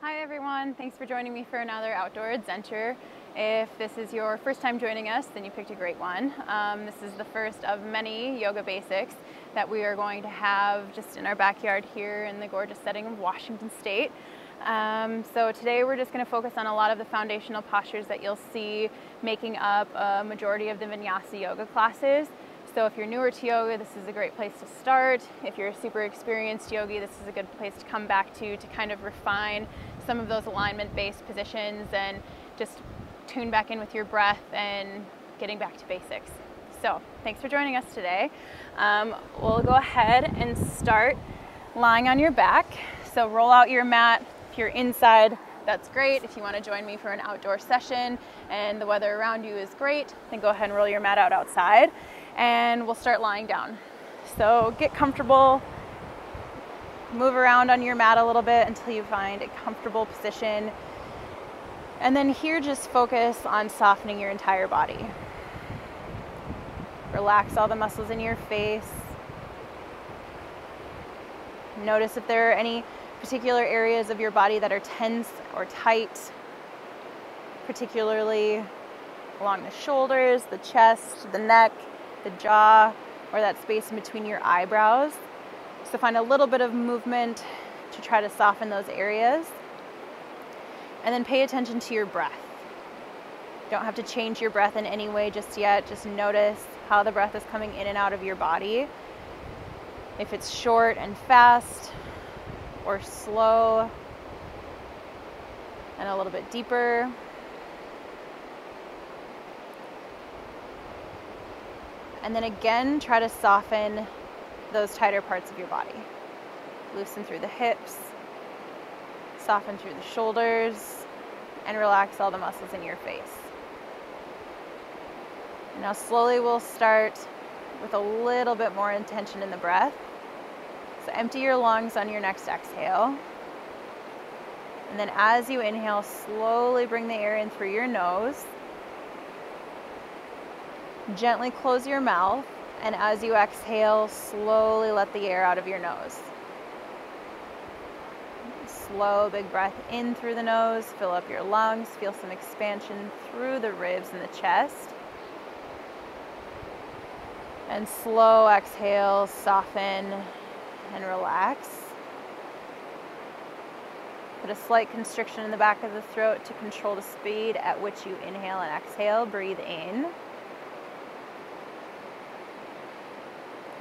Hi everyone, thanks for joining me for another outdoor AdZENture. If this is your first time joining us, then you picked a great one. This is the first of many yoga basics that we are going to have just in our backyard here in the gorgeous setting of Washington State. So today we're just going to focus on a lot of the foundational postures that you'll see making up a majority of the Vinyasa yoga classes. So if you're newer to yoga, this is a great place to start. If you're a super experienced yogi, this is a good place to come back to kind of refine some of those alignment-based positions and just tune back in with your breath and getting back to basics. So thanks for joining us today. We'll go ahead and start lying on your back. So roll out your mat. If you're inside, that's great. If you want to join me for an outdoor session and the weather around you is great, then go ahead and roll your mat out outside. And we'll start lying down. So get comfortable, move around on your mat a little bit until you find a comfortable position. And then here, just focus on softening your entire body. Relax all the muscles in your face. Notice if there are any particular areas of your body that are tense or tight, particularly along the shoulders, the chest, the neck, the jaw, or that space in between your eyebrows. So find a little bit of movement to try to soften those areas. And then pay attention to your breath. Don't have to change your breath in any way just yet. Just notice how the breath is coming in and out of your body. If it's short and fast, or slow, and a little bit deeper. And then again, try to soften those tighter parts of your body. Loosen through the hips, soften through the shoulders, and relax all the muscles in your face. And now slowly we'll start with a little bit more intention in the breath. So empty your lungs on your next exhale. And then as you inhale, slowly bring the air in through your nose. Gently close your mouth, and as you exhale, slowly let the air out of your nose. Slow, big breath in through the nose, fill up your lungs, feel some expansion through the ribs and the chest. And slow exhale, soften and relax. Put a slight constriction in the back of the throat to control the speed at which you inhale and exhale. Breathe in.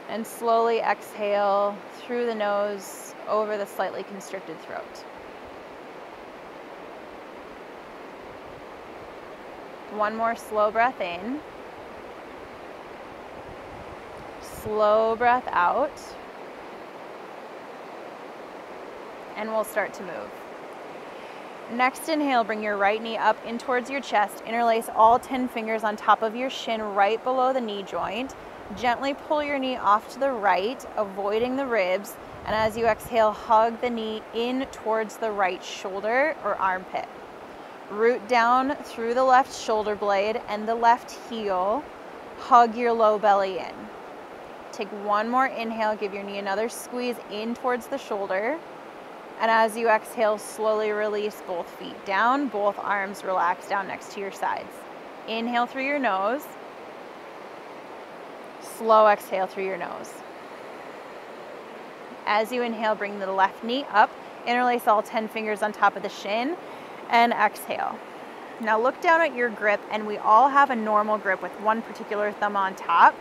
And slowly exhale through the nose over the slightly constricted throat. One more slow breath in. Slow breath out. And we'll start to move. Next inhale, bring your right knee up in towards your chest. Interlace all 10 fingers on top of your shin right below the knee joint. Gently pull your knee off to the right, avoiding the ribs. And as you exhale, hug the knee in towards the right shoulder or armpit. Root down through the left shoulder blade and the left heel. Hug your low belly in. Take one more inhale, give your knee another squeeze in towards the shoulder. And as you exhale, slowly release both feet down, both arms relax down next to your sides. Inhale through your nose. Slow exhale through your nose. As you inhale, bring the left knee up, interlace all 10 fingers on top of the shin, and exhale. Now look down at your grip, and we all have a normal grip with one particular thumb on top.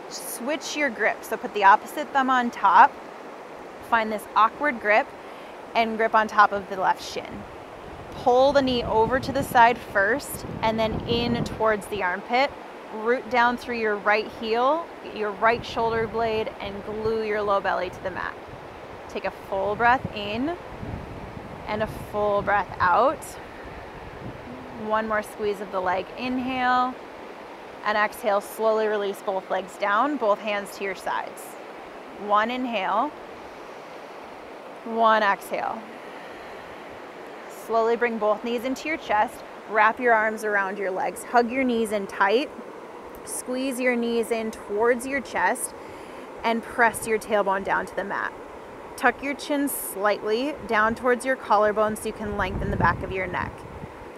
Switch your grip, so put the opposite thumb on top, find this awkward grip, and grip on top of the left shin. Pull the knee over to the side first, and then in towards the armpit. Root down through your right heel, your right shoulder blade, and glue your low belly to the mat. Take a full breath in and a full breath out. One more squeeze of the leg. Inhale and exhale. Slowly release both legs down, both hands to your sides. One inhale, one exhale. Slowly bring both knees into your chest. Wrap your arms around your legs. Hug your knees in tight. Squeeze your knees in towards your chest and press your tailbone down to the mat. Tuck your chin slightly down towards your collarbone so you can lengthen the back of your neck.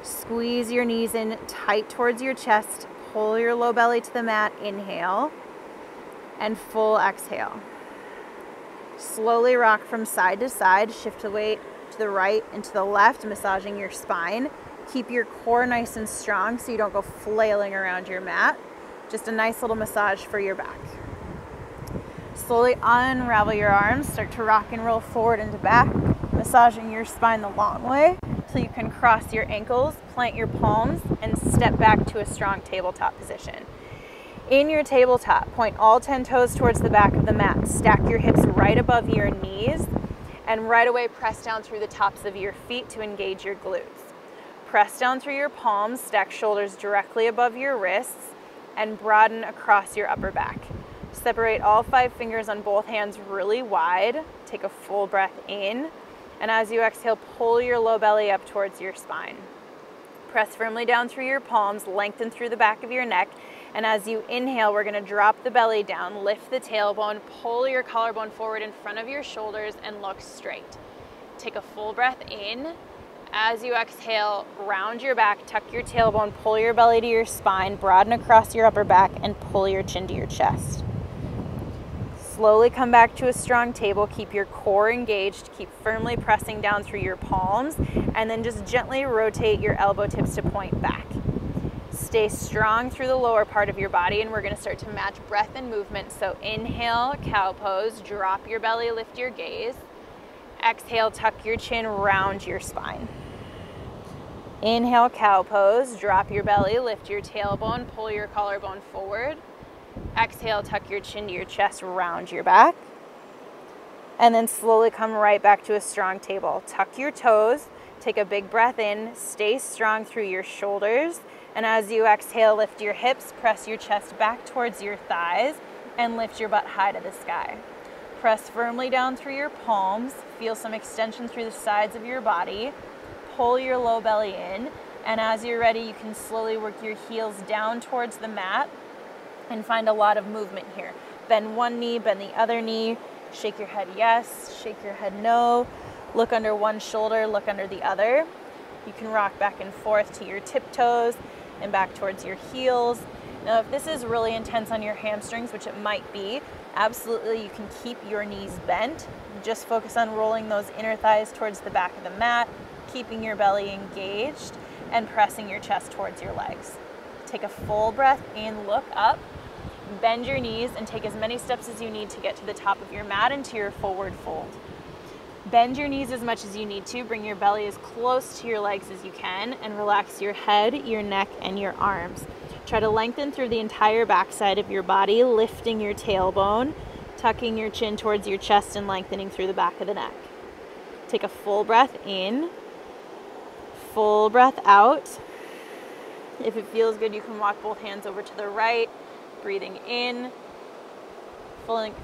Squeeze your knees in tight towards your chest. Pull your low belly to the mat. Inhale and full exhale. Slowly rock from side to side. Shift the weight to the right and to the left, massaging your spine. Keep your core nice and strong so you don't go flailing around your mat. Just a nice little massage for your back. Slowly unravel your arms. Start to rock and roll forward and to back, massaging your spine the long way so you can cross your ankles, plant your palms, and step back to a strong tabletop position. In your tabletop, point all 10 toes towards the back of the mat. Stack your hips right above your knees, and right away press down through the tops of your feet to engage your glutes. Press down through your palms, stack shoulders directly above your wrists, and broaden across your upper back. Separate all 5 fingers on both hands really wide. Take a full breath in, and as you exhale, pull your low belly up towards your spine. Press firmly down through your palms, lengthen through the back of your neck, and as you inhale, we're gonna drop the belly down, lift the tailbone, pull your collarbone forward in front of your shoulders, and look straight. Take a full breath in. As you exhale, round your back, tuck your tailbone, pull your belly to your spine, broaden across your upper back, and pull your chin to your chest. Slowly come back to a strong table. Keep your core engaged. Keep firmly pressing down through your palms, and then just gently rotate your elbow tips to point back. Stay strong through the lower part of your body, and we're going to start to match breath and movement. So inhale, cow pose, drop your belly, lift your gaze. Exhale, tuck your chin, round your spine. Inhale, cow pose, drop your belly, lift your tailbone, pull your collarbone forward. Exhale, tuck your chin to your chest, round your back. And then slowly come right back to a strong table. Tuck your toes, take a big breath in, stay strong through your shoulders. And as you exhale, lift your hips, press your chest back towards your thighs, and lift your butt high to the sky. Press firmly down through your palms, feel some extension through the sides of your body. Pull your low belly in, and as you're ready, you can slowly work your heels down towards the mat and find a lot of movement here. Bend one knee, bend the other knee, shake your head yes, shake your head no, look under one shoulder, look under the other. You can rock back and forth to your tiptoes and back towards your heels. Now, if this is really intense on your hamstrings, which it might be, absolutely you can keep your knees bent. Just focus on rolling those inner thighs towards the back of the mat, keeping your belly engaged, and pressing your chest towards your legs. Take a full breath in, look up, bend your knees, and take as many steps as you need to get to the top of your mat into your forward fold. Bend your knees as much as you need to, bring your belly as close to your legs as you can, and relax your head, your neck, and your arms. Try to lengthen through the entire backside of your body, lifting your tailbone, tucking your chin towards your chest, and lengthening through the back of the neck. Take a full breath in, full breath out. If it feels good, you can walk both hands over to the right, breathing in,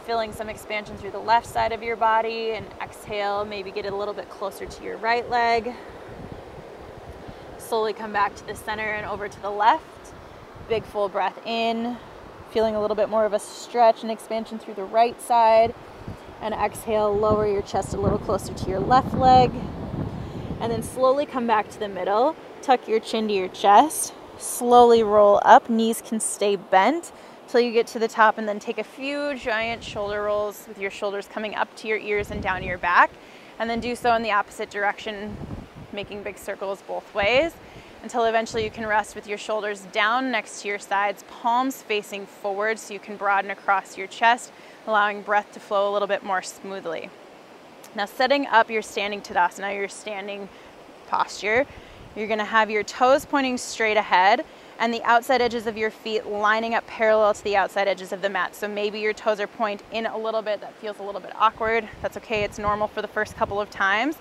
feeling some expansion through the left side of your body, and exhale, maybe get it a little bit closer to your right leg. Slowly come back to the center and over to the left. Big full breath in, feeling a little bit more of a stretch and expansion through the right side. And exhale, lower your chest a little closer to your left leg. And then slowly come back to the middle, tuck your chin to your chest, slowly roll up, knees can stay bent till you get to the top, and then take a few giant shoulder rolls with your shoulders coming up to your ears and down your back, and then do so in the opposite direction, making big circles both ways, until eventually you can rest with your shoulders down next to your sides, palms facing forward so you can broaden across your chest, allowing breath to flow a little bit more smoothly. Now, setting up your standing Tadasana, your standing posture, you're gonna have your toes pointing straight ahead and the outside edges of your feet lining up parallel to the outside edges of the mat. So maybe your toes are pointed in a little bit. That feels a little bit awkward. That's okay, it's normal for the first couple of times.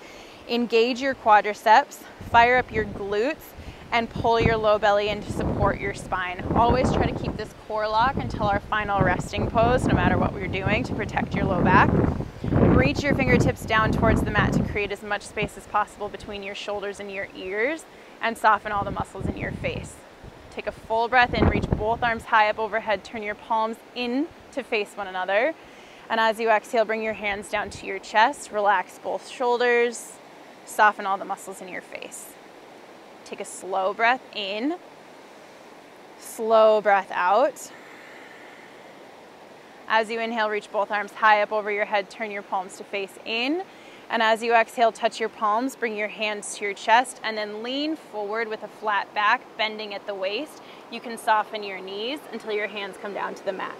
Engage your quadriceps, fire up your glutes, and pull your low belly in to support your spine. Always try to keep this core lock until our final resting pose, no matter what we're doing, to protect your low back. Reach your fingertips down towards the mat to create as much space as possible between your shoulders and your ears, and soften all the muscles in your face. Take a full breath in, reach both arms high up overhead, turn your palms in to face one another, And as you exhale, bring your hands down to your chest, relax both shoulders, soften all the muscles in your face. Take a slow breath in, slow breath out. As you inhale, reach both arms high up over your head, turn your palms to face in. And as you exhale, touch your palms, bring your hands to your chest, and then lean forward with a flat back, bending at the waist. You can soften your knees until your hands come down to the mat.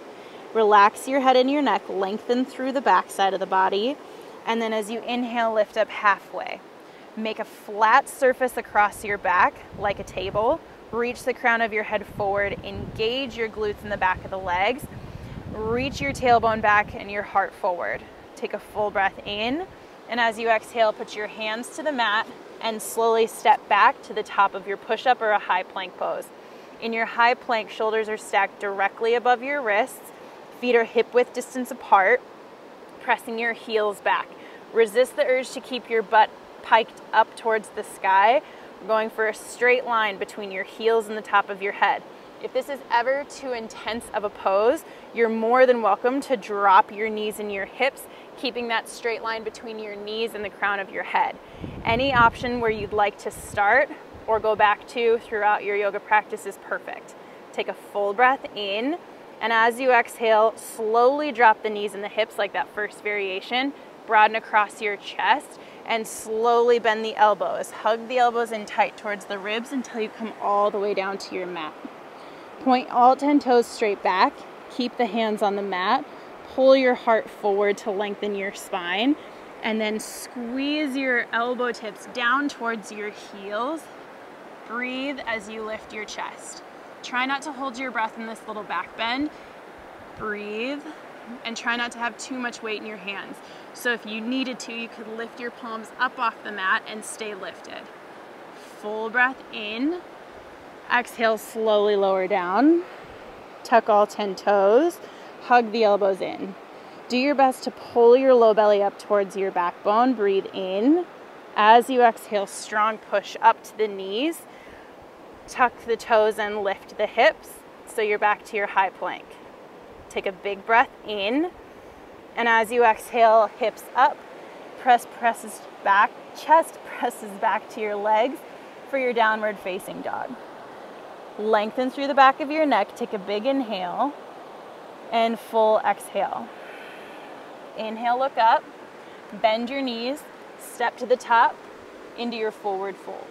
Relax your head and your neck, lengthen through the back side of the body. And then as you inhale, lift up halfway. Make a flat surface across your back like a table. Reach the crown of your head forward, engage your glutes in the back of the legs. Reach your tailbone back and your heart forward. Take a full breath in. And as you exhale, put your hands to the mat and slowly step back to the top of your push-up or a high plank pose. In your high plank, shoulders are stacked directly above your wrists. Feet are hip-width distance apart, pressing your heels back. Resist the urge to keep your butt piked up towards the sky. We're going for a straight line between your heels and the top of your head. If this is ever too intense of a pose, you're more than welcome to drop your knees and your hips, keeping that straight line between your knees and the crown of your head. Any option where you'd like to start or go back to throughout your yoga practice is perfect. Take a full breath in, and as you exhale, slowly drop the knees and the hips like that first variation. Broaden across your chest and slowly bend the elbows. Hug the elbows in tight towards the ribs until you come all the way down to your mat. Point all 10 toes straight back. Keep the hands on the mat. Pull your heart forward to lengthen your spine. And then squeeze your elbow tips down towards your heels. Breathe as you lift your chest. Try not to hold your breath in this little back bend. Breathe. And try not to have too much weight in your hands. So if you needed to, you could lift your palms up off the mat and stay lifted. Full breath in. Exhale, slowly lower down. Tuck all 10 toes. Hug the elbows in. Do your best to pull your low belly up towards your backbone. Breathe in. As you exhale, strong push up to the knees. Tuck the toes and lift the hips so you're back to your high plank. Take a big breath in. And as you exhale, hips up. Presses back. Chest presses back to your legs for your downward facing dog. Lengthen through the back of your neck. Take a big inhale and full exhale. Inhale, look up, bend your knees, step to the top into your forward fold.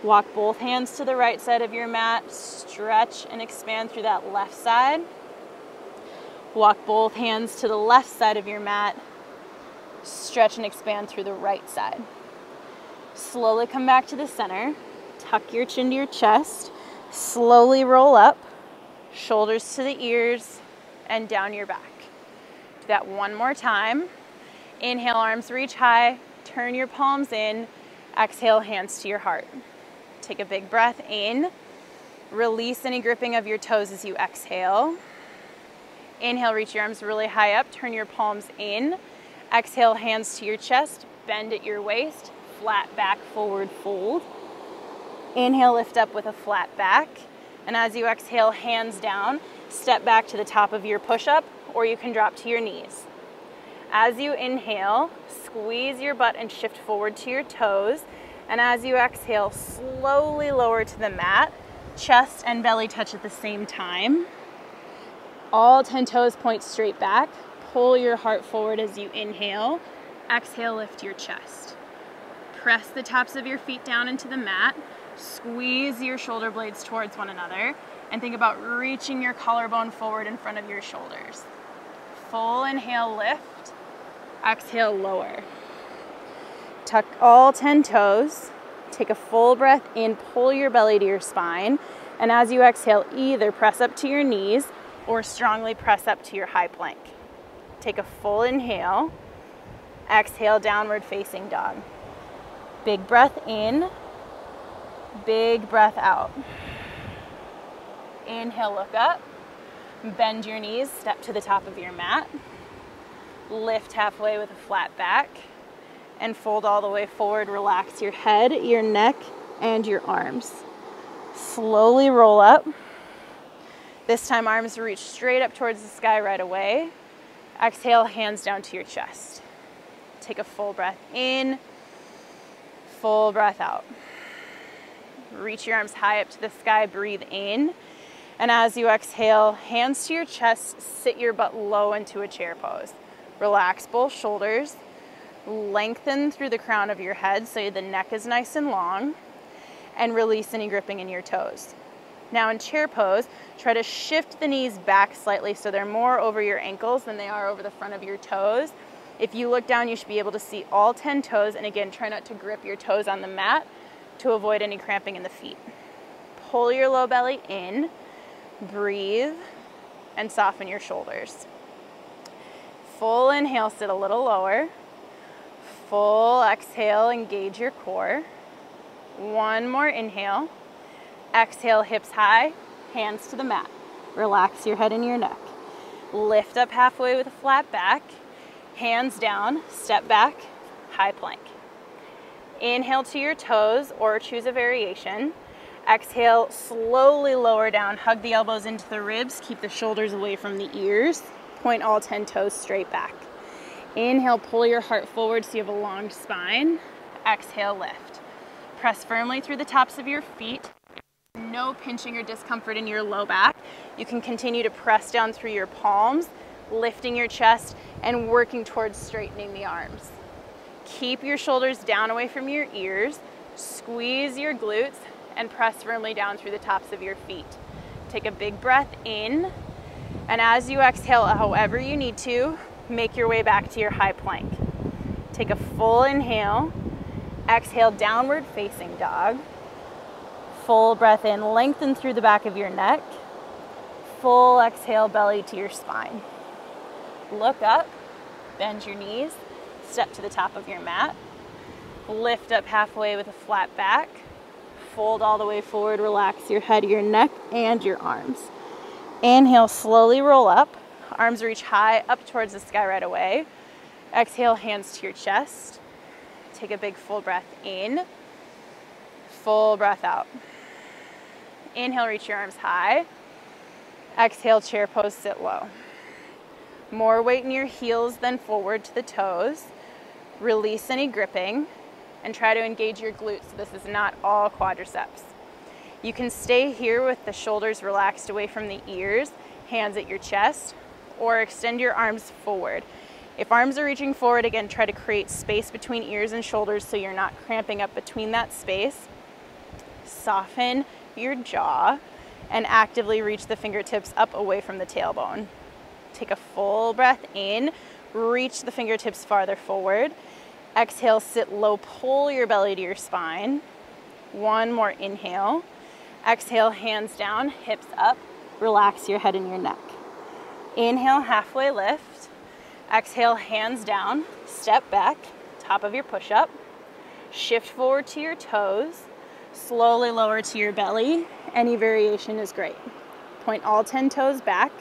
Walk both hands to the right side of your mat, stretch and expand through that left side. Walk both hands to the left side of your mat, stretch and expand through the right side. Slowly come back to the center. Tuck your chin to your chest, slowly roll up, shoulders to the ears, and down your back. Do that one more time. Inhale, arms reach high, turn your palms in, exhale, hands to your heart. Take a big breath in, release any gripping of your toes as you exhale. Inhale, reach your arms really high up, turn your palms in. Exhale, hands to your chest, bend at your waist, flat back, forward fold. Inhale, lift up with a flat back. And as you exhale, hands down, step back to the top of your push-up, or you can drop to your knees. As you inhale, squeeze your butt and shift forward to your toes. And as you exhale, slowly lower to the mat. Chest and belly touch at the same time. All 10 toes point straight back. Pull your heart forward as you inhale. Exhale, lift your chest. Press the tops of your feet down into the mat. Squeeze your shoulder blades towards one another and think about reaching your collarbone forward in front of your shoulders. Full inhale, lift. Exhale, lower. Tuck all 10 toes. Take a full breath in, pull your belly to your spine. And as you exhale, either press up to your knees or strongly press up to your high plank. Take a full inhale. Exhale, downward facing dog. Big breath in. Big breath out. Inhale, look up. Bend your knees, step to the top of your mat. Lift halfway with a flat back. And fold all the way forward. Relax your head, your neck, and your arms. Slowly roll up. This time, arms reach straight up towards the sky right away. Exhale, hands down to your chest. Take a full breath in, full breath out. Reach your arms high up to the sky, breathe in. And as you exhale, hands to your chest, sit your butt low into a chair pose. Relax both shoulders, lengthen through the crown of your head so the neck is nice and long, and release any gripping in your toes. Now in chair pose, try to shift the knees back slightly so they're more over your ankles than they are over the front of your toes. If you look down, you should be able to see all 10 toes, and again, try not to grip your toes on the mat to avoid any cramping in the feet. Pull your low belly in, breathe, and soften your shoulders. Full inhale, sit a little lower. Full exhale, engage your core. One more inhale. Exhale, hips high, hands to the mat. Relax your head and your neck. Lift up halfway with a flat back. Hands down, step back, high plank. Inhale to your toes or choose a variation. Exhale, slowly lower down, hug the elbows into the ribs, keep the shoulders away from the ears. Point all 10 toes straight back. Inhale, pull your heart forward so you have a long spine. Exhale, lift. Press firmly through the tops of your feet. No pinching or discomfort in your low back. You can continue to press down through your palms, lifting your chest and working towards straightening the arms. Keep your shoulders down away from your ears. Squeeze your glutes and press firmly down through the tops of your feet. Take a big breath in, and as you exhale, however you need to, make your way back to your high plank. Take a full inhale. Exhale, downward facing dog. Full breath in, lengthen through the back of your neck. Full exhale, belly to your spine. Look up, bend your knees, step to the top of your mat. Lift up halfway with a flat back. Fold all the way forward, relax your head, your neck, and your arms. Inhale, slowly roll up. Arms reach high up towards the sky right away. Exhale, hands to your chest. Take a big full breath in. Full breath out. Inhale, reach your arms high. Exhale, chair pose, sit low. More weight in your heels than forward to the toes. Release any gripping and try to engage your glutes. This is not all quadriceps. You can stay here with the shoulders relaxed away from the ears, hands at your chest, or extend your arms forward. If arms are reaching forward, again, try to create space between ears and shoulders so you're not cramping up between that space. Soften your jaw and actively reach the fingertips up away from the tailbone. Take a full breath in, reach the fingertips farther forward. Exhale, sit low, pull your belly to your spine. One more inhale. Exhale, hands down, hips up. Relax your head and your neck. Inhale, halfway lift. Exhale, hands down, step back, top of your push-up. Shift forward to your toes. Slowly lower to your belly. Any variation is great. Point all 10 toes back.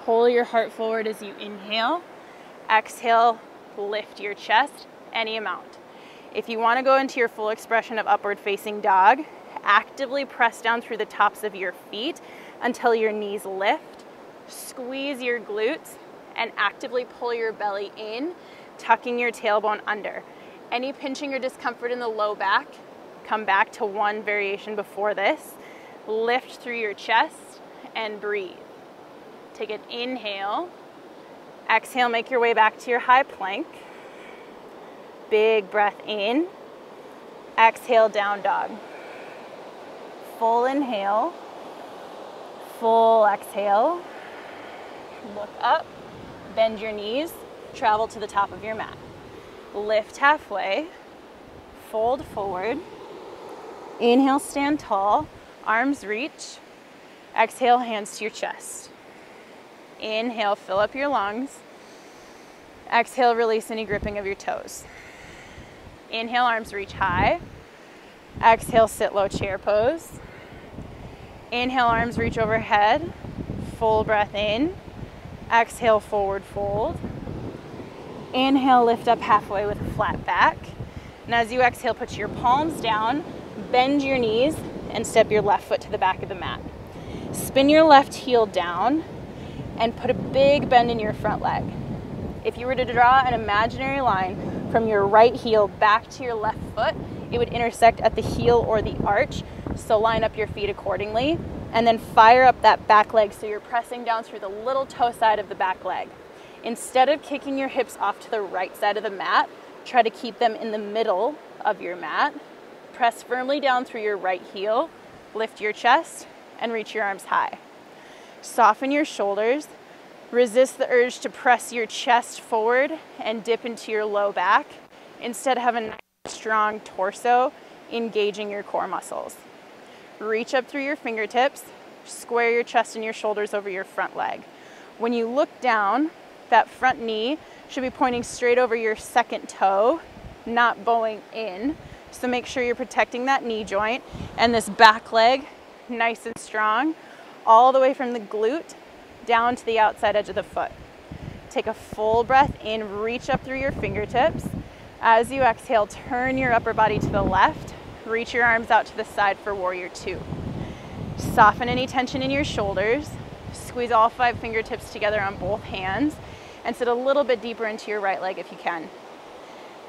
Pull your heart forward as you inhale. Exhale, lift your chest, any amount. If you want to go into your full expression of upward facing dog, actively press down through the tops of your feet until your knees lift. Squeeze your glutes and actively pull your belly in, tucking your tailbone under. Any pinching or discomfort in the low back, come back to one variation before this. Lift through your chest and breathe. Take an inhale. Exhale, make your way back to your high plank. Big breath in. Exhale, down dog. Full inhale. Full exhale. Look up, bend your knees, travel to the top of your mat. Lift halfway, fold forward. Inhale, stand tall, arms reach. Exhale, hands to your chest. Inhale, fill up your lungs. Exhale, release any gripping of your toes. Inhale, arms reach high. Exhale, sit low, chair pose. Inhale, arms reach overhead. Full breath in. Exhale, forward fold. Inhale, lift up halfway with a flat back. And as you exhale, put your palms down, bend your knees, and step your left foot to the back of the mat. Spin your left heel down and put a big bend in your front leg. If you were to draw an imaginary line from your right heel back to your left foot, it would intersect at the heel or the arch, so line up your feet accordingly, and then fire up that back leg so you're pressing down through the little toe side of the back leg. Instead of kicking your hips off to the right side of the mat, try to keep them in the middle of your mat. Press firmly down through your right heel, lift your chest, and reach your arms high. Soften your shoulders. Resist the urge to press your chest forward and dip into your low back. Instead, have a nice, strong torso engaging your core muscles. Reach up through your fingertips. Square your chest and your shoulders over your front leg. When you look down, that front knee should be pointing straight over your second toe, not bowing in. So make sure you're protecting that knee joint and this back leg nice and strong, all the way from the glute down to the outside edge of the foot. Take a full breath in, reach up through your fingertips. As you exhale, turn your upper body to the left, reach your arms out to the side for warrior two. Soften any tension in your shoulders, squeeze all 5 fingertips together on both hands, and sit a little bit deeper into your right leg if you can.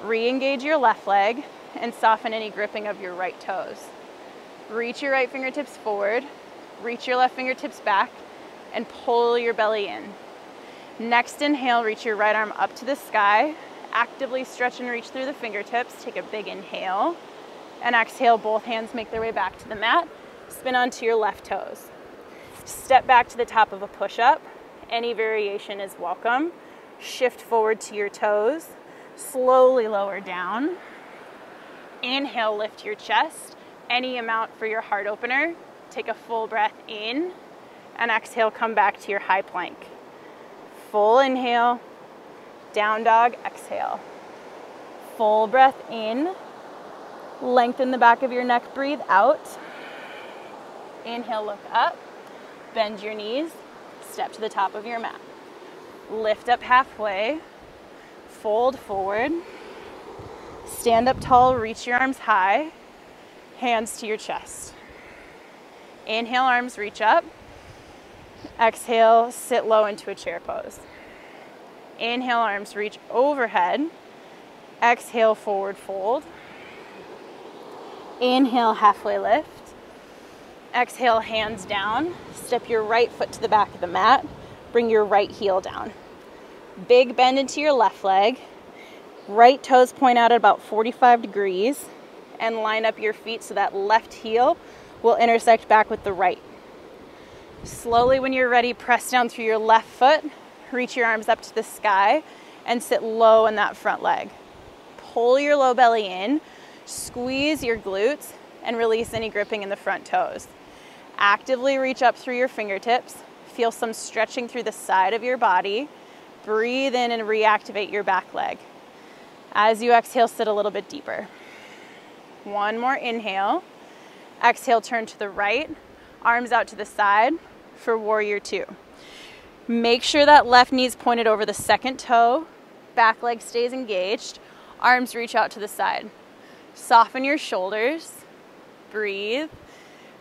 Re-engage your left leg and soften any gripping of your right toes. Reach your right fingertips forward, reach your left fingertips back, and pull your belly in. Next inhale, reach your right arm up to the sky. Actively stretch and reach through the fingertips. Take a big inhale. And exhale, both hands make their way back to the mat. Spin onto your left toes. Step back to the top of a push-up. Any variation is welcome. Shift forward to your toes. Slowly lower down. Inhale, lift your chest. Any amount for your heart opener. Take a full breath in. And exhale, come back to your high plank. Full inhale, down dog, exhale. Full breath in, lengthen the back of your neck, breathe out. Inhale, look up, bend your knees, step to the top of your mat. Lift up halfway, fold forward, stand up tall, reach your arms high, hands to your chest. Inhale, arms reach up. Exhale, sit low into a chair pose. Inhale, arms reach overhead. Exhale, forward fold. Inhale, halfway lift. Exhale, hands down. Step your right foot to the back of the mat. Bring your right heel down. Big bend into your left leg. Right toes point out at about 45 degrees. And line up your feet so that left heel will intersect back with the right. Slowly, when you're ready, press down through your left foot, reach your arms up to the sky, and sit low in that front leg. Pull your low belly in, squeeze your glutes, and release any gripping in the front toes. Actively reach up through your fingertips, feel some stretching through the side of your body. Breathe in and reactivate your back leg. As you exhale, sit a little bit deeper. One more inhale. Exhale, turn to the right, arms out to the side for warrior two. Make sure that left knee is pointed over the second toe, back leg stays engaged, arms reach out to the side. Soften your shoulders, breathe,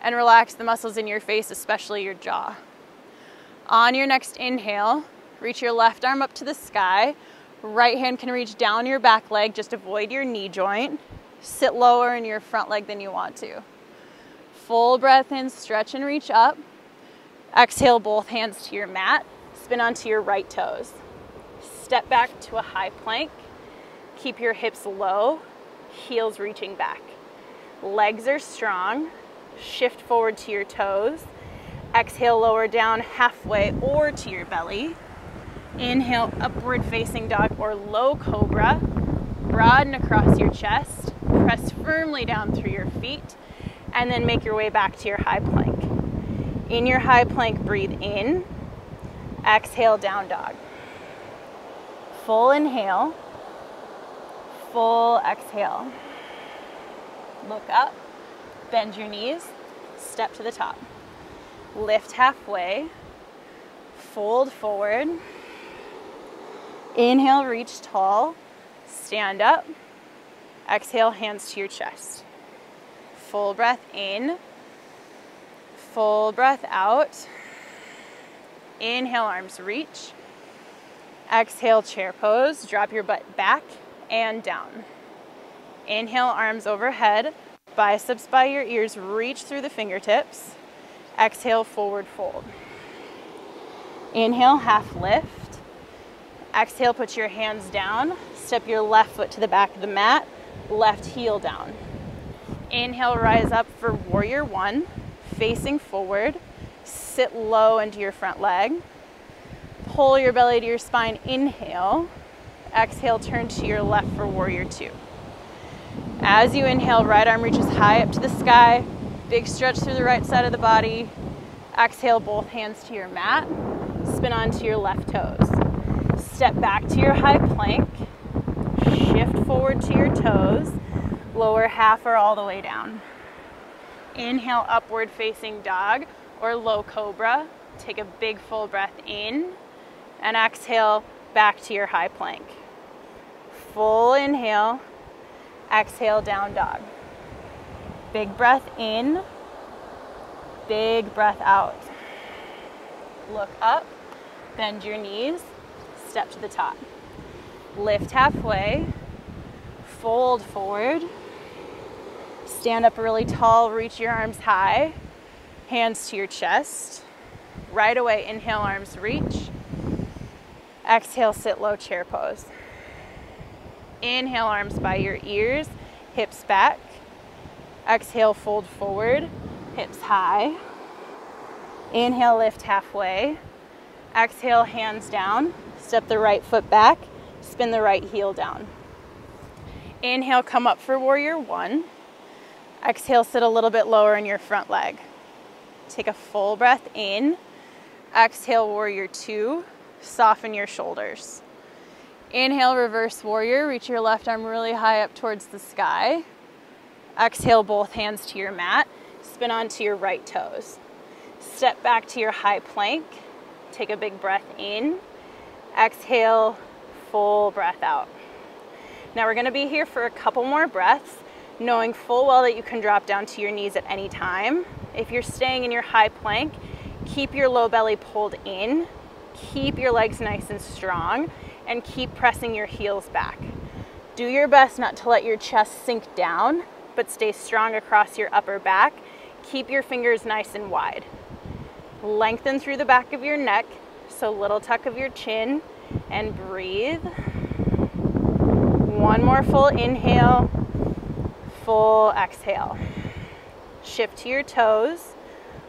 and relax the muscles in your face, especially your jaw. On your next inhale, reach your left arm up to the sky, right hand can reach down your back leg, just avoid your knee joint. Sit lower in your front leg than you want to. Full breath in, stretch and reach up. Exhale, both hands to your mat. Spin onto your right toes. Step back to a high plank. Keep your hips low, heels reaching back. Legs are strong. Shift forward to your toes. Exhale, lower down halfway or to your belly. Inhale, upward facing dog or low cobra. Broaden across your chest. Press firmly down through your feet. And then make your way back to your high plank. In your high plank, breathe in. Exhale, down dog. Full inhale. Full exhale. Look up. Bend your knees. Step to the top. Lift halfway. Fold forward. Inhale, reach tall. Stand up. Exhale, hands to your chest. Full breath in, full breath out. Inhale, arms reach. Exhale, chair pose. Drop your butt back and down. Inhale, arms overhead, biceps by your ears, reach through the fingertips. Exhale, forward fold. Inhale, half lift. Exhale, put your hands down. Step your left foot to the back of the mat, left heel down. Inhale, rise up for warrior one, facing forward. Sit low into your front leg. Pull your belly to your spine, inhale. Exhale, turn to your left for warrior two. As you inhale, right arm reaches high up to the sky. Big stretch through the right side of the body. Exhale, both hands to your mat. Spin onto your left toes. Step back to your high plank. Shift forward to your toes. Lower half or all the way down. Inhale, upward facing dog or low cobra. Take a big full breath in. And exhale, back to your high plank. Full inhale. Exhale, down dog. Big breath in. Big breath out. Look up. Bend your knees. Step to the top. Lift halfway. Fold forward. Stand up really tall. Reach your arms high. Hands to your chest. Right away, inhale, arms reach. Exhale, sit low, chair pose. Inhale, arms by your ears, hips back. Exhale, fold forward, hips high. Inhale, lift halfway. Exhale, hands down. Step the right foot back, spin the right heel down. Inhale, come up for warrior one. Exhale, sit a little bit lower in your front leg. Take a full breath in. Exhale, warrior two. Soften your shoulders. Inhale, reverse warrior. Reach your left arm really high up towards the sky. Exhale, both hands to your mat. Spin onto your right toes. Step back to your high plank. Take a big breath in. Exhale, full breath out. Now we're going to be here for a couple more breaths, knowing full well that you can drop down to your knees at any time. If you're staying in your high plank, keep your low belly pulled in. Keep your legs nice and strong and keep pressing your heels back. Do your best not to let your chest sink down, but stay strong across your upper back. Keep your fingers nice and wide. Lengthen through the back of your neck, so little tuck of your chin, and breathe. One more full inhale, full exhale. Shift to your toes,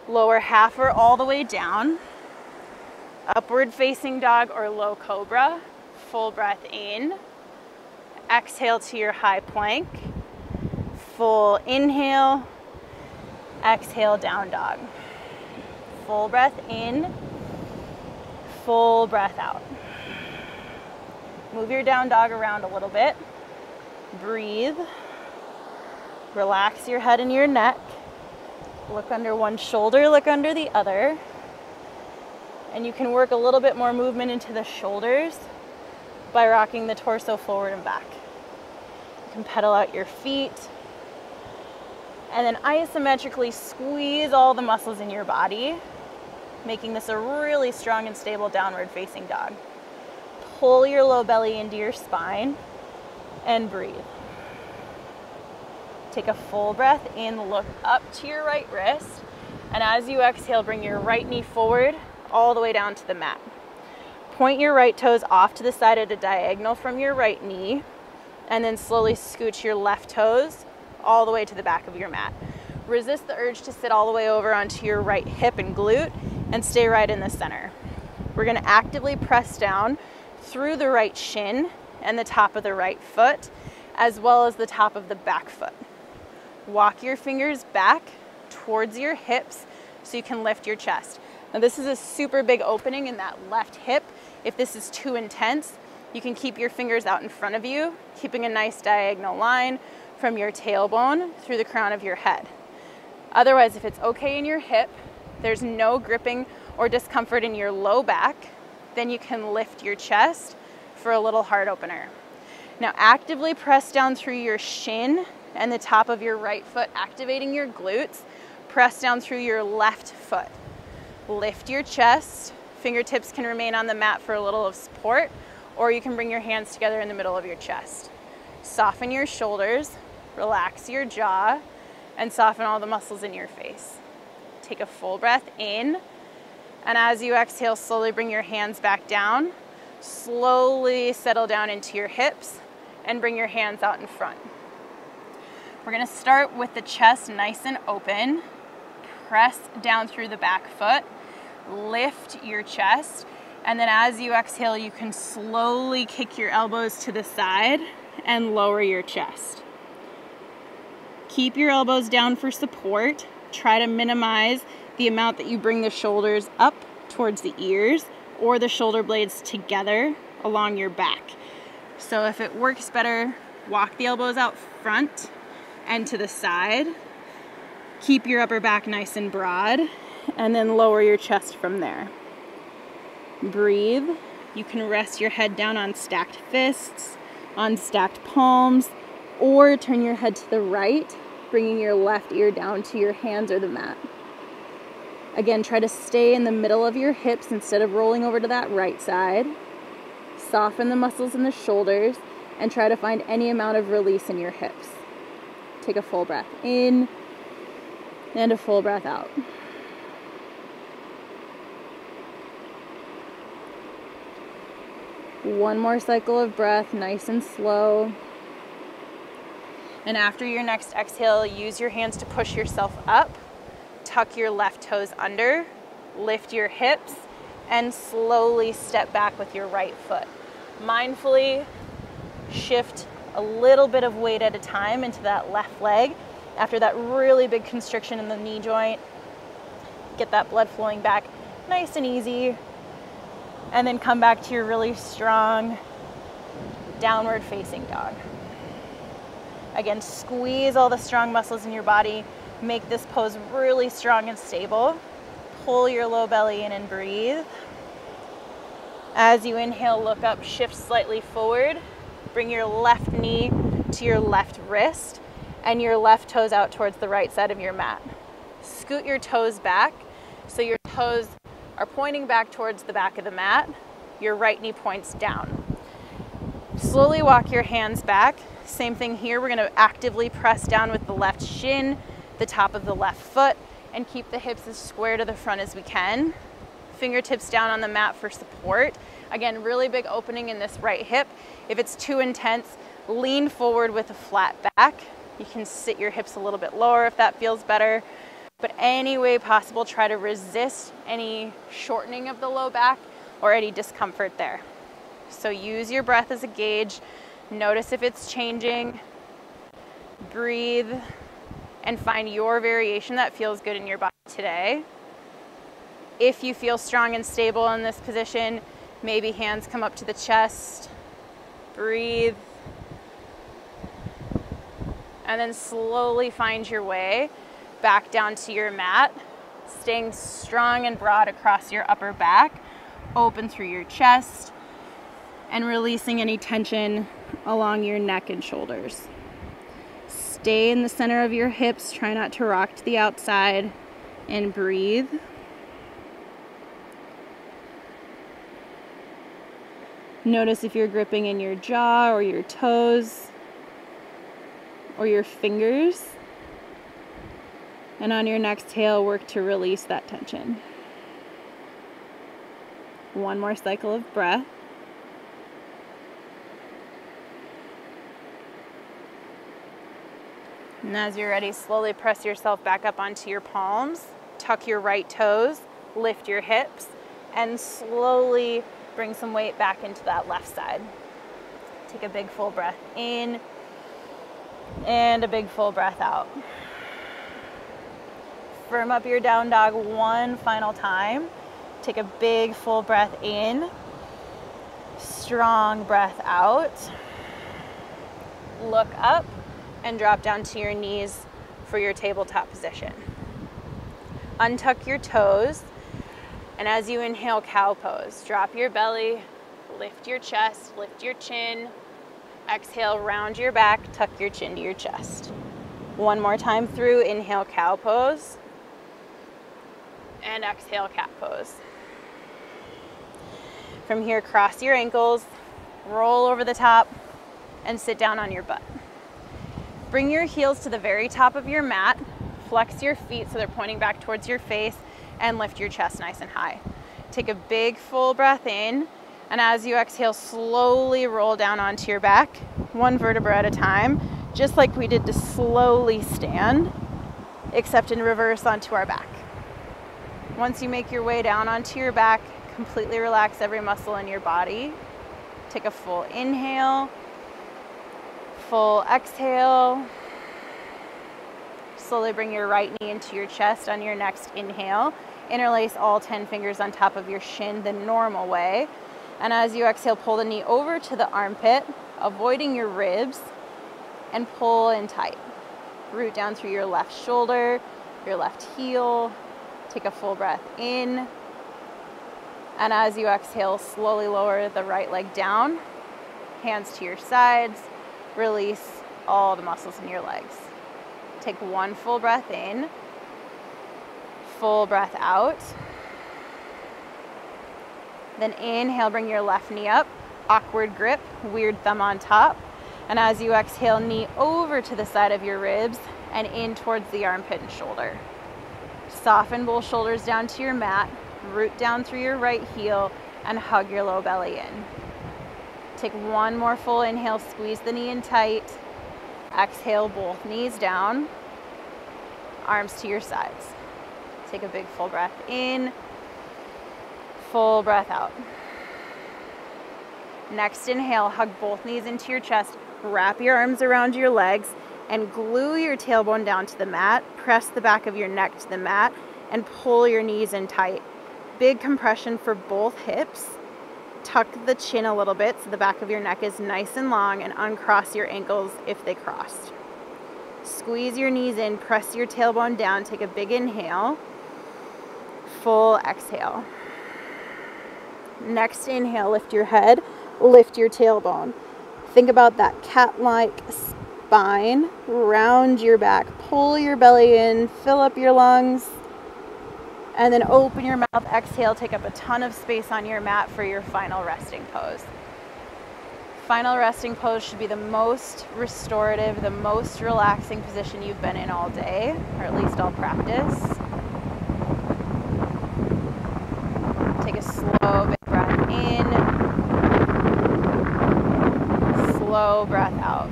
lower half or all the way down. Upward facing dog or low cobra. Full breath in. Exhale to your high plank. Full inhale. Exhale, down dog. Full breath in. Full breath out. Move your down dog around a little bit. Breathe. Relax your head and your neck. Look under one shoulder, look under the other. And you can work a little bit more movement into the shoulders by rocking the torso forward and back. You can pedal out your feet and then isometrically squeeze all the muscles in your body, making this a really strong and stable downward facing dog. Pull your low belly into your spine and breathe. Take a full breath in, look up to your right wrist, and as you exhale, bring your right knee forward all the way down to the mat. Point your right toes off to the side at a diagonal from your right knee, and then slowly scooch your left toes all the way to the back of your mat. Resist the urge to sit all the way over onto your right hip and glute, and stay right in the center. We're gonna actively press down through the right shin and the top of the right foot, as well as the top of the back foot. Walk your fingers back towards your hips so you can lift your chest. Now this is a super big opening in that left hip. If this is too intense, you can keep your fingers out in front of you, keeping a nice diagonal line from your tailbone through the crown of your head. Otherwise, if it's okay in your hip, there's no gripping or discomfort in your low back, then you can lift your chest for a little heart opener. Now actively press down through your shin and the top of your right foot, activating your glutes. Press down through your left foot. Lift your chest. Fingertips can remain on the mat for a little of support, or you can bring your hands together in the middle of your chest. Soften your shoulders, relax your jaw, and soften all the muscles in your face. Take a full breath in, and as you exhale, slowly bring your hands back down. Slowly settle down into your hips and bring your hands out in front. We're gonna start with the chest nice and open. Press down through the back foot, lift your chest, and then as you exhale, you can slowly kick your elbows to the side and lower your chest. Keep your elbows down for support. Try to minimize the amount that you bring the shoulders up towards the ears or the shoulder blades together along your back. So if it works better, walk the elbows out front and to the side. Keep your upper back nice and broad, and then lower your chest from there. Breathe. You can rest your head down on stacked fists, on stacked palms, or turn your head to the right, bringing your left ear down to your hands or the mat. Again, try to stay in the middle of your hips instead of rolling over to that right side. Soften the muscles in the shoulders and try to find any amount of release in your hips. Take a full breath in and a full breath out. One more cycle of breath, nice and slow. And after your next exhale, use your hands to push yourself up. Tuck your left toes under, lift your hips, and slowly step back with your right foot. Mindfully shift a little bit of weight at a time into that left leg. After that really big constriction in the knee joint, get that blood flowing back nice and easy. And then come back to your really strong downward facing dog. Again, squeeze all the strong muscles in your body. Make this pose really strong and stable. Pull your low belly in and breathe. As you inhale, look up, shift slightly forward. Bring your left knee to your left wrist and your left toes out towards the right side of your mat. Scoot your toes back so your toes are pointing back towards the back of the mat. Your right knee points down. Slowly walk your hands back. Same thing here. We're going to actively press down with the left shin, the top of the left foot, and keep the hips as square to the front as we can. Fingertips down on the mat for support. Again, really big opening in this right hip. If it's too intense, lean forward with a flat back. You can sit your hips a little bit lower if that feels better. But any way possible, try to resist any shortening of the low back or any discomfort there. So use your breath as a gauge. Notice if it's changing. Breathe and find your variation that feels good in your body today. If you feel strong and stable in this position, maybe hands come up to the chest. Breathe. And then slowly find your way back down to your mat, staying strong and broad across your upper back, open through your chest, and releasing any tension along your neck and shoulders. Stay in the center of your hips, try not to rock to the outside, and breathe. Notice if you're gripping in your jaw or your toes or your fingers. And on your next exhale, work to release that tension. One more cycle of breath. And as you're ready, slowly press yourself back up onto your palms. Tuck your right toes, lift your hips, and slowly bring some weight back into that left side. Take a big full breath in and a big full breath out. Firm up your down dog one final time. Take a big full breath in, strong breath out. Look up and drop down to your knees for your tabletop position. Untuck your toes, and as you inhale, cow pose. Drop your belly, lift your chest, lift your chin. Exhale, round your back, tuck your chin to your chest. One more time through, inhale, cow pose. And exhale, cat pose. From here, cross your ankles, Roll over the top and sit down on your butt. Bring your heels to the very top of your mat. Flex your feet so they're pointing back towards your face, and lift your chest nice and high. Take a big full breath in, and as you exhale, slowly roll down onto your back, one vertebra at a time, just like we did to slowly stand, except in reverse onto our back. Once you make your way down onto your back, completely relax every muscle in your body. Take a full inhale, full exhale. Slowly bring your right knee into your chest on your next inhale. Interlace all 10 fingers on top of your shin the normal way. And as you exhale, pull the knee over to the armpit, avoiding your ribs, and pull in tight. Root down through your left shoulder, your left heel. Take a full breath in. And as you exhale, slowly lower the right leg down, hands to your sides, release all the muscles in your legs. Take one full breath in, full breath out. Then inhale, bring your left knee up, awkward grip, weird thumb on top. And as you exhale, knee over to the side of your ribs and in towards the armpit and shoulder. Soften both shoulders down to your mat. Root down through your right heel and hug your low belly in. Take one more full inhale, squeeze the knee in tight. Exhale, both knees down, arms to your sides. Take a big full breath in, full breath out. Next inhale, hug both knees into your chest, wrap your arms around your legs, and glue your tailbone down to the mat. Press the back of your neck to the mat and pull your knees in tight. Big compression for both hips. Tuck the chin a little bit so the back of your neck is nice and long, and uncross your ankles if they crossed. Squeeze your knees in, press your tailbone down, take a big inhale, full exhale. Next inhale, lift your head, lift your tailbone. Think about that cat-like spine, round your back, pull your belly in, fill up your lungs. And then open your mouth, exhale, take up a ton of space on your mat for your final resting pose. Final resting pose should be the most restorative, the most relaxing position you've been in all day, or at least all practice. Take a slow, big breath in, slow breath out.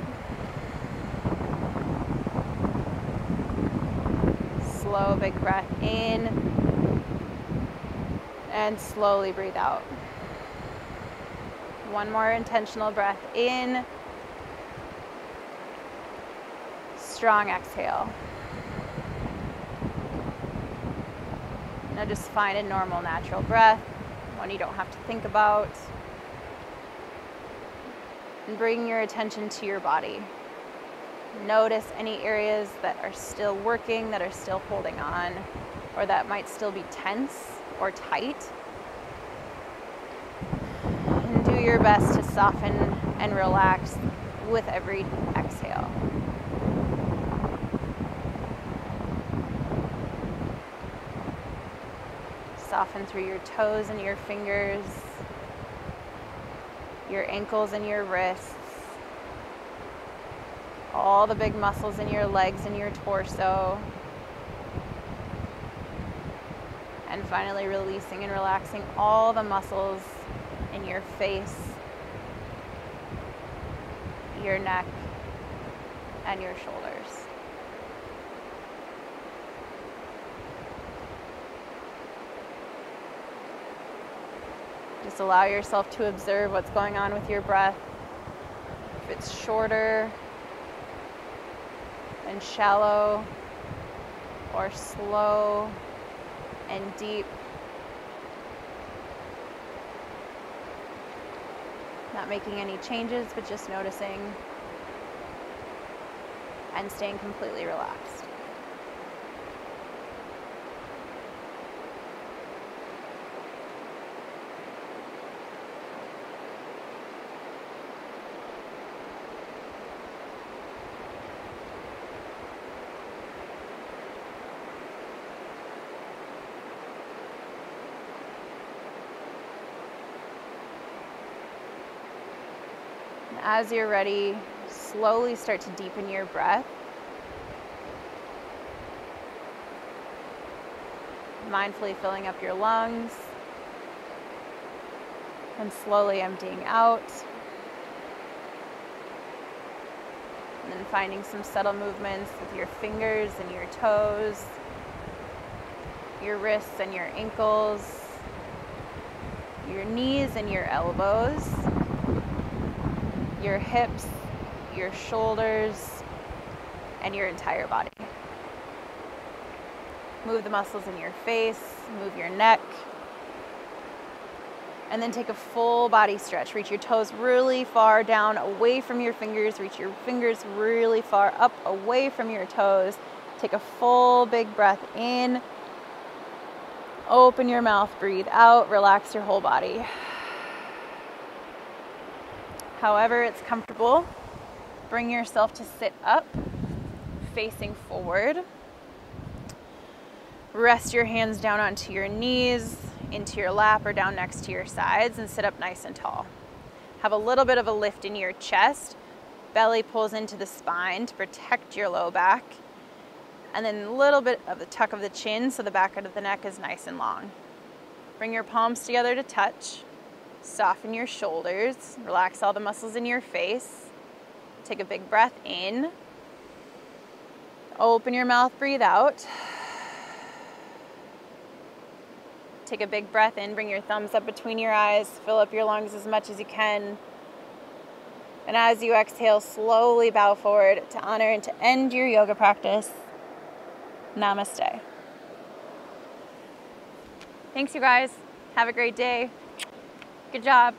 Slow, big breath in. And slowly breathe out. One more intentional breath in. Strong exhale. Now just find a normal, natural breath, one you don't have to think about. And bring your attention to your body. Notice any areas that are still working, that are still holding on, or that might still be tense or tight. And do your best to soften and relax with every exhale. Soften through your toes and your fingers, your ankles and your wrists, all the big muscles in your legs and your torso. And finally releasing and relaxing all the muscles in your face, your neck, and your shoulders. Just allow yourself to observe what's going on with your breath. If it's shorter and shallow, or slow and deep. Not making any changes, but just noticing and staying completely relaxed. as you're ready, slowly start to deepen your breath. Mindfully filling up your lungs and slowly emptying out. And then finding some subtle movements with your fingers and your toes, your wrists and your ankles, your knees and your elbows, your hips, your shoulders, and your entire body. Move the muscles in your face, move your neck, and then take a full body stretch. Reach your toes really far down away from your fingers. Reach your fingers really far up away from your toes. Take a full big breath in. Open your mouth, breathe out, relax your whole body. However it's comfortable, bring yourself to sit up, facing forward. Rest your hands down onto your knees, into your lap, or down next to your sides, and sit up nice and tall. Have a little bit of a lift in your chest. Belly pulls into the spine to protect your low back. And then a little bit of the tuck of the chin so the back of the neck is nice and long. Bring your palms together to touch. Soften your shoulders. Relax all the muscles in your face. Take a big breath in. Open your mouth, breathe out. Take a big breath in, bring your thumbs up between your eyes, fill up your lungs as much as you can. And as you exhale, slowly bow forward to honor and to end your yoga practice. Namaste. Thanks, you guys. Have a great day. Good job.